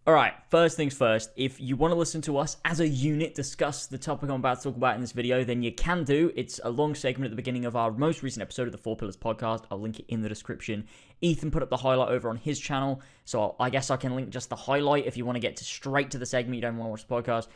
Alright, first things first, if you want to listen to us as a unit discuss the topic I'm about to talk about in this video, then you can do. It's a long segment at the beginning of our most recent episode of the 4 Pillars podcast. I'll link it in the description. Ethan put up the highlight over on his channel, so I guess I can link just the highlight if you want to get straight to the segment, you don't want to watch the podcast.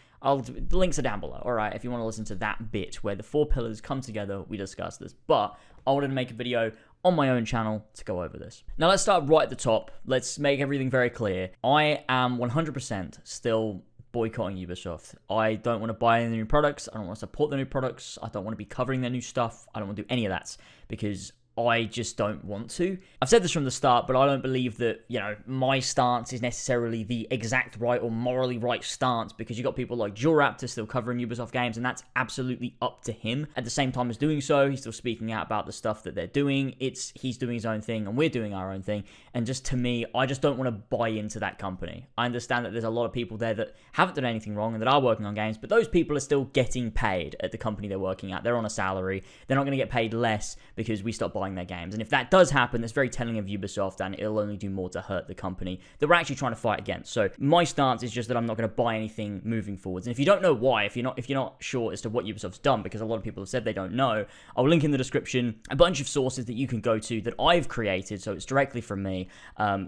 The links are down below, alright, if you want to listen to that bit where the 4 pillars come together, we discuss this. But I wanted to make a video on my own channel to go over this. Now let's start right at the top. Let's make everything very clear. I am 100% still boycotting Ubisoft. I don't want to buy any new products. I don't want to support the new products. I don't want to be covering their new stuff. I don't want to do any of that because I just don't want to. I've said this from the start, but I don't believe that, my stance is necessarily the exact right or morally right stance, because you got people like Raptor still covering Ubisoft games, and that's absolutely up to him. At the same time as doing so, he's still speaking out about the stuff that they're doing. He's doing his own thing, and we're doing our own thing. And just to me, I just don't want to buy into that company. I understand that there's a lot of people there that haven't done anything wrong and that are working on games, but those people are still getting paid at the company they're working at. They're on a salary. They're not going to get paid less because we stop buying their games. And if that does happen, that's very telling of Ubisoft, and it'll only do more to hurt the company that we're actually trying to fight against. So my stance is just that I'm not going to buy anything moving forwards. And if you don't know why, if you're not sure as to what Ubisoft's done, because a lot of people have said they don't know, I'll link in the description a bunch of sources that you can go to that I've created, so it's directly from me,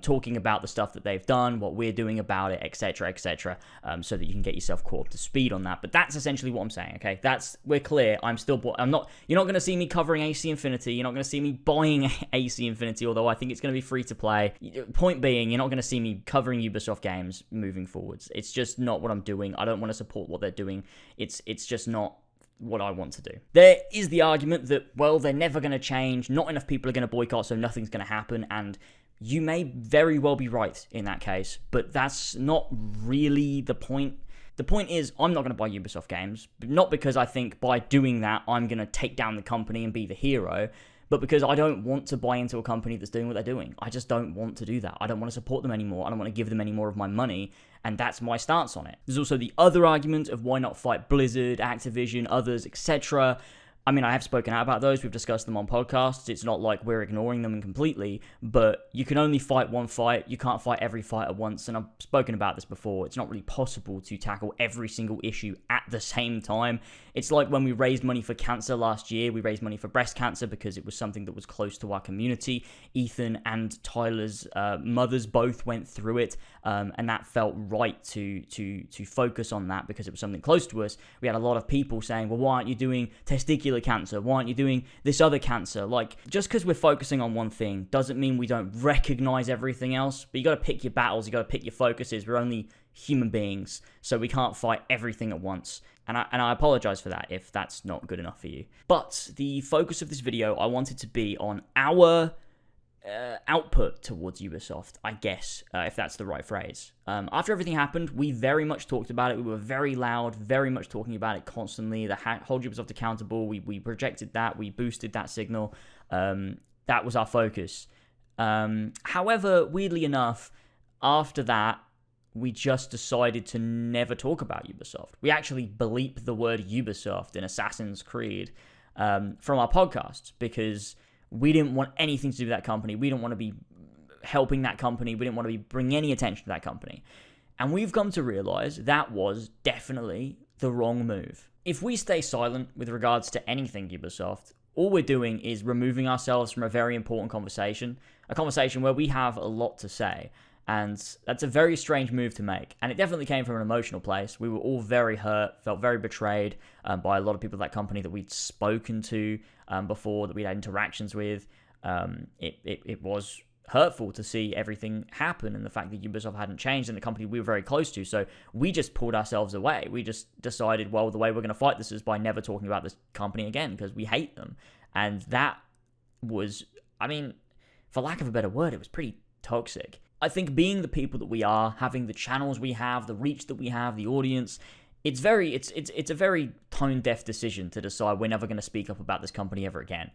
talking about the stuff that they've done, what we're doing about it, etc., so that you can get yourself caught up to speed on that. But that's essentially what I'm saying. Okay, we're clear. You're not going to see me covering AC Infinity. You're not going to see me buying AC Infinity, although I think it's going to be free to play. Point being, you're not going to see me covering Ubisoft games moving forwards. It's just not what I'm doing. I don't want to support what they're doing. It's just not what I want to do. There is the argument that, well, they're never going to change. Not enough people are going to boycott, so nothing's going to happen. And you may very well be right in that case, but that's not really the point. The point is, I'm not going to buy Ubisoft games, not because I think by doing that, I'm going to take down the company and be the hero, but because I don't want to buy into a company that's doing what they're doing. I just don't want to do that. I don't want to support them anymore. I don't want to give them any more of my money, and that's my stance on it. There's also the other argument of why not fight Blizzard, Activision, others, etc. I mean, I have spoken out about those. We've discussed them on podcasts. It's not like we're ignoring them completely, but you can only fight one fight. You can't fight every fight at once, and I've spoken about this before. It's not really possible to tackle every single issue at the same time. It's like when we raised money for cancer last year. We raised money for breast cancer because it was something that was close to our community. Ethan and Tyler's mothers both went through it, and that felt right to focus on that because it was something close to us. We had a lot of people saying, well, why aren't you doing testicular cancer? Why aren't you doing this other cancer? Like, just because we're focusing on one thing doesn't mean we don't recognize everything else, but you got to pick your battles, you got to pick your focuses. We're only human beings, so we can't fight everything at once, and I apologize for that if that's not good enough for you. But the focus of this video, I wanted to be on our output towards Ubisoft, I guess, if that's the right phrase. After everything happened, we very much talked about it. We were very loud, very much talking about it constantly. Hold Ubisoft accountable. We projected that. We boosted that signal. That was our focus. However, weirdly enough, after that, we just decided to never talk about Ubisoft. We actually bleep the word Ubisoft in Assassin's Creed from our podcasts because we didn't want anything to do with that company. We didn't want to be helping that company. We didn't want to be bringing any attention to that company. And we've come to realize that was definitely the wrong move. If we stay silent with regards to anything Ubisoft, all we're doing is removing ourselves from a very important conversation, a conversation where we have a lot to say. And that's a very strange move to make. And it definitely came from an emotional place. We were all very hurt, felt very betrayed by a lot of people at that company that we'd spoken to before, that we'd had interactions with. It was hurtful to see everything happen and the fact that Ubisoft hadn't changed and the company we were very close to. So we just pulled ourselves away. We just decided, well, the way we're going to fight this is by never talking about this company again because we hate them. And that was, I mean, for lack of a better word, it was pretty toxic. I think being the people that we are, having the channels we have, the reach that we have, the audience, it's a very tone-deaf decision to decide we're never going to speak up about this company ever again.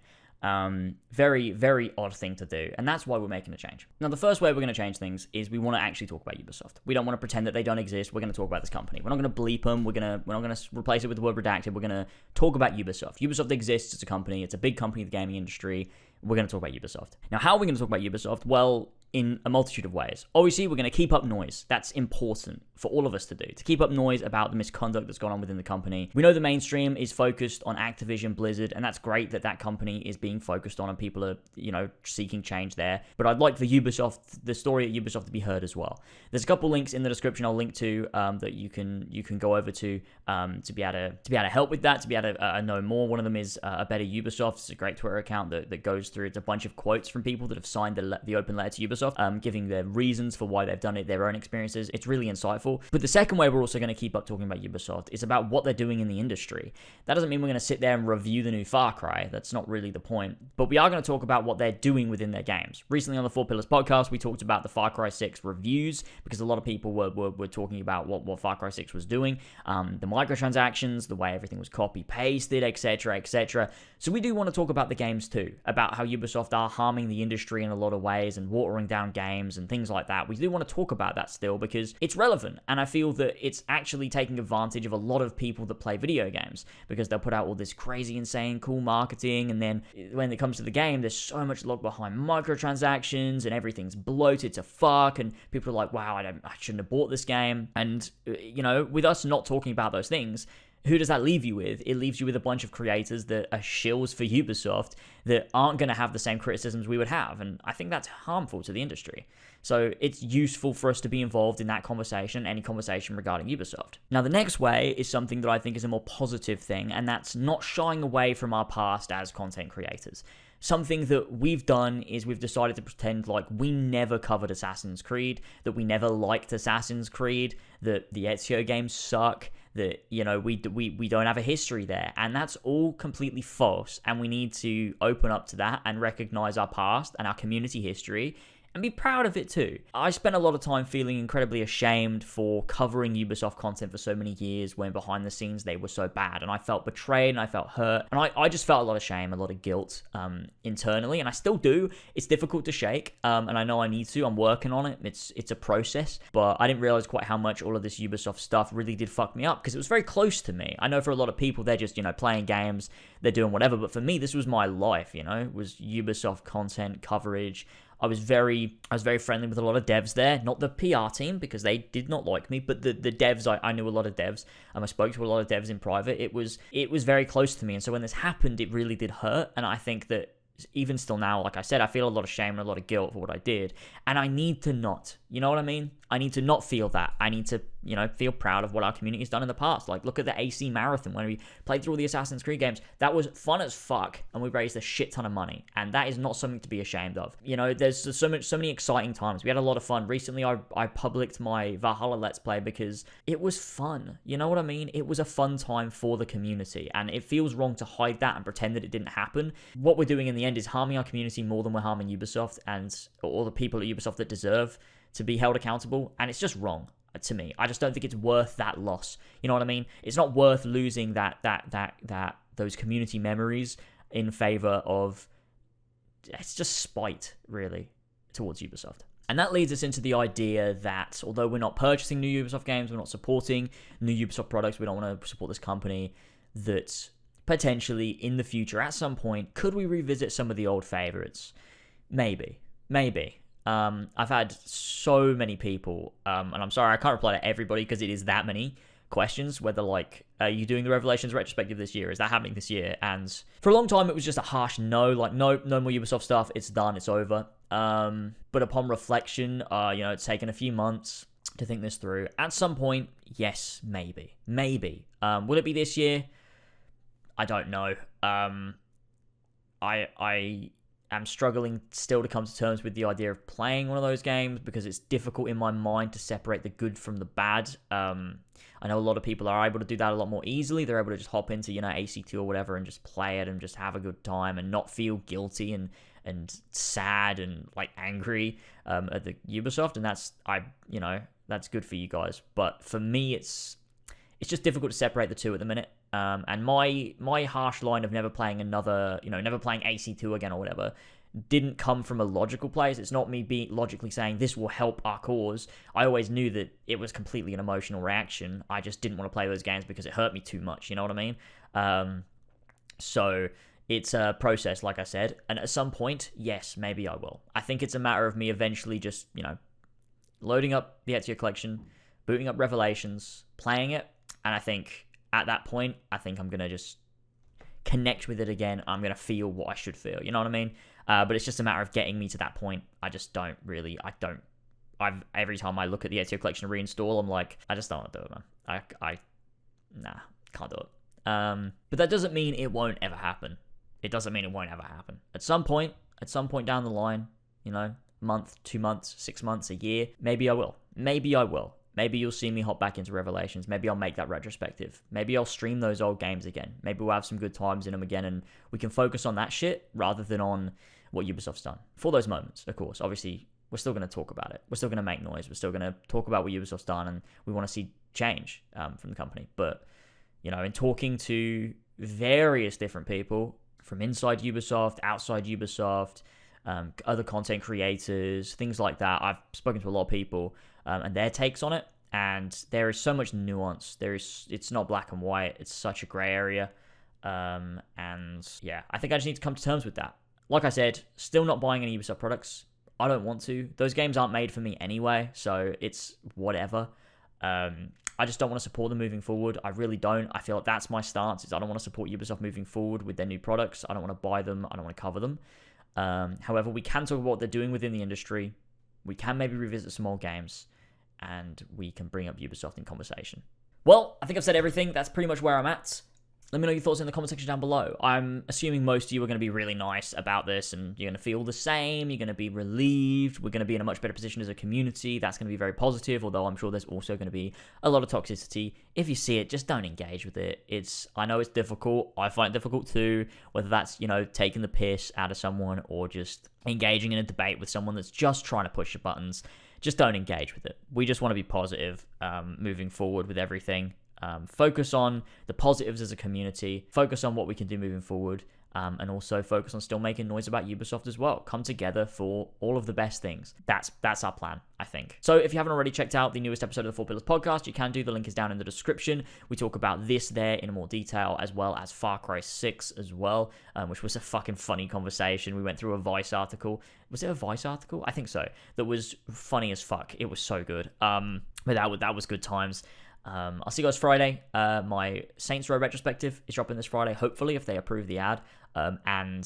Very, very odd thing to do, and that's why we're making a change. Now, the first way we're going to change things is we want to actually talk about Ubisoft. We don't want to pretend that they don't exist. We're going to talk about this company. We're not going to bleep them. We're not going to replace it with the word redacted. We're going to talk about Ubisoft. Ubisoft exists as a company. It's a big company in the gaming industry. We're going to talk about Ubisoft. Now, how are we going to talk about Ubisoft? Well, in a multitude of ways. Obviously, we're going to keep up noise. That's important for all of us to do, to keep up noise about the misconduct that's gone on within the company. We know the mainstream is focused on Activision Blizzard, and that's great that that company is being focused on and people are, seeking change there. But I'd like for Ubisoft, the story at Ubisoft, to be heard as well. There's a couple links in the description I'll link to that you can go over to be able to help with that, to be able to know more. One of them is A Better Ubisoft. It's a great Twitter account that goes through. It's a bunch of quotes from people that have signed the open letter to Ubisoft, giving their reasons for why they've done it, their own experiences. It's really insightful. But the second way we're also going to keep up talking about Ubisoft is about what they're doing in the industry. That doesn't mean we're going to sit there and review the new Far Cry. That's not really the point. But we are going to talk about what they're doing within their games. Recently on the 4 Pillars podcast, we talked about the Far Cry 6 reviews because a lot of people were talking about what Far Cry 6 was doing, the microtransactions, the way everything was copy-pasted, etc., etc. So we do want to talk about the games too, about how Ubisoft are harming the industry in a lot of ways and watering down games and things like that. We do want to talk about that still because it's relevant, and I feel that it's actually taking advantage of a lot of people that play video games because they'll put out all this crazy, insane, cool marketing, and then when it comes to the game, there's so much locked behind microtransactions and everything's bloated to fuck, and people are like, wow, I shouldn't have bought this game. And, with us not talking about those things, who does that leave you with? It leaves you with a bunch of creators that are shills for Ubisoft that aren't going to have the same criticisms we would have, and I think that's harmful to the industry. So it's useful for us to be involved in that conversation, any conversation regarding Ubisoft. Now, the next way is something that I think is a more positive thing, and that's not shying away from our past as content creators. Something that we've done is we've decided to pretend like we never covered Assassin's Creed, that we never liked Assassin's Creed, that the Ezio games suck, that, we don't have a history there. And that's all completely false. And we need to open up to that and recognize our past and our community history and be proud of it too. I spent a lot of time feeling incredibly ashamed for covering Ubisoft content for so many years when behind the scenes they were so bad, and I felt betrayed and I felt hurt, and I just felt a lot of shame, a lot of guilt internally, and I still do. It's difficult to shake, and I know I need to. I'm working on it. It's a process, but I didn't realize quite how much all of this Ubisoft stuff really did fuck me up because it was very close to me. I know for a lot of people they're just playing games, they're doing whatever, but for me this was my life. It was Ubisoft content coverage. I was very friendly with a lot of devs there, not the PR team because they did not like me, but the devs, I knew a lot of devs, I spoke to a lot of devs in private. It was very close to me, and so when this happened, it really did hurt, and I think that even still now, like I said, I feel a lot of shame and a lot of guilt for what I did, and I need to not, you know what I mean? I need to not feel that. I need to, feel proud of what our community has done in the past. Like, look at the AC Marathon when we played through all the Assassin's Creed games. That was fun as fuck, and we raised a shit ton of money, and that is not something to be ashamed of. There's so many exciting times. We had a lot of fun. Recently, I published my Valhalla Let's Play because it was fun. You know what I mean? It was a fun time for the community, and it feels wrong to hide that and pretend that it didn't happen. What we're doing in the end is harming our community more than we're harming Ubisoft and all the people at Ubisoft that deserve to be held accountable, and it's just wrong to me. I just don't think it's worth that loss. You know what I mean? It's not worth losing those community memories in favor of, it's just spite, really, towards Ubisoft. And that leads us into the idea that although we're not purchasing new Ubisoft games, we're not supporting new Ubisoft products, we don't want to support this company, that potentially in the future, at some point, could we revisit some of the old favorites? Maybe. I've had so many people, and I'm sorry I can't reply to everybody because it is that many questions, whether are you doing the Revelations retrospective this year? Is that happening this year? And for a long time it was just a harsh no, no more Ubisoft stuff, it's done, it's over. But upon reflection, it's taken a few months to think this through. At some point, yes, maybe. Will it be this year? I don't know. I'm struggling still to come to terms with the idea of playing one of those games because it's difficult in my mind to separate the good from the bad. I know a lot of people are able to do that a lot more easily. They're able to just hop into, AC2 or whatever and just play it and just have a good time and not feel guilty and sad and angry at the Ubisoft. And that's good for you guys. But for me, it's just difficult to separate the two at the minute. And my harsh line of never playing AC2 again or whatever didn't come from a logical place. It's not me logically saying this will help our cause. I always knew that it was completely an emotional reaction. I just didn't want to play those games because it hurt me too much. You know what I mean? So It's a process, like I said, and at some point, yes, maybe I will. I think it's a matter of me eventually just, loading up the Ezio collection, booting up Revelations, playing it, and I think at that point, I think I'm going to just connect with it again. I'm going to feel what I should feel, you know what I mean? But it's just a matter of getting me to that point. I just don't really, every time I look at the Ezio collection reinstall, I'm like, I just don't want to do it, man. Nah, can't do it. But that doesn't mean it won't ever happen. It doesn't mean it won't ever happen. At some point down the line, month, 2 months, 6 months, a year, maybe I will. Maybe you'll see me hop back into Revelations. Maybe I'll make that retrospective. Maybe I'll stream those old games again. Maybe we'll have some good times in them again, and we can focus on that shit rather than on what Ubisoft's done. For those moments, of course, obviously, we're still going to talk about it. We're still going to make noise. We're still going to talk about what Ubisoft's done, and we want to see change from the company. But, in talking to various different people from inside Ubisoft, outside Ubisoft, other content creators, things like that, I've spoken to a lot of people and their takes on it, and there is so much nuance. It's not black and white. It's such a gray area, and yeah, I think I just need to come to terms with that. Like I said, still not buying any Ubisoft products. I don't want to. Those games aren't made for me anyway, so it's whatever. I just don't want to support them moving forward. I really don't. I feel like that's my stance, is I don't want to support Ubisoft moving forward with their new products. I don't want to buy them. I don't want to cover them. However, we can talk about what they're doing within the industry. We can maybe revisit some old games, and we can bring up Ubisoft in conversation. Well, I think I've said everything. That's pretty much where I'm at. Let me know your thoughts in the comment section down below. I'm assuming most of you are going to be really nice about this, and you're going to feel the same. You're going to be relieved. We're going to be in a much better position as a community. That's going to be very positive, although I'm sure there's also going to be a lot of toxicity. If you see it, just don't engage with it. I know it's difficult. I find it difficult too, whether that's, taking the piss out of someone or just engaging in a debate with someone that's just trying to push your buttons. Just don't engage with it. We just want to be positive moving forward with everything. Focus on the positives as a community, focus on what we can do moving forward, and also focus on still making noise about Ubisoft as well. Come together for all of the best things. That's our plan, I think. So if you haven't already checked out the newest episode of the 4 Pillars podcast, you can do. The link is down in the description. We talk about this there in more detail, as well as Far Cry 6 as well, which was a fucking funny conversation. We went through a Vice article. Was it a Vice article? I think so. That was funny as fuck. It was so good. But that was good times. I'll see you guys Friday. My Saints Row retrospective is dropping this Friday, hopefully, if they approve the ad. And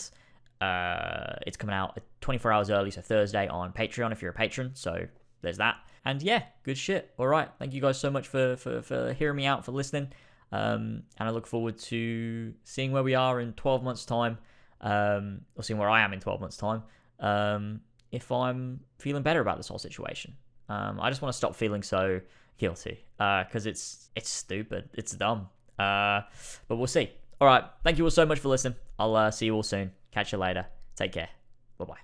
it's coming out 24 hours early, so Thursday on Patreon if you're a patron. So there's that. And yeah, good shit. All right. Thank you guys so much for hearing me out, for listening. And I look forward to seeing where we are in 12 months' time, or seeing where I am in 12 months' time, if I'm feeling better about this whole situation. I just want to stop feeling so guilty, because it's stupid, it's dumb, but we'll see. All right, thank you all so much for listening. I'll see you all soon. Catch you later. Take care. Bye bye.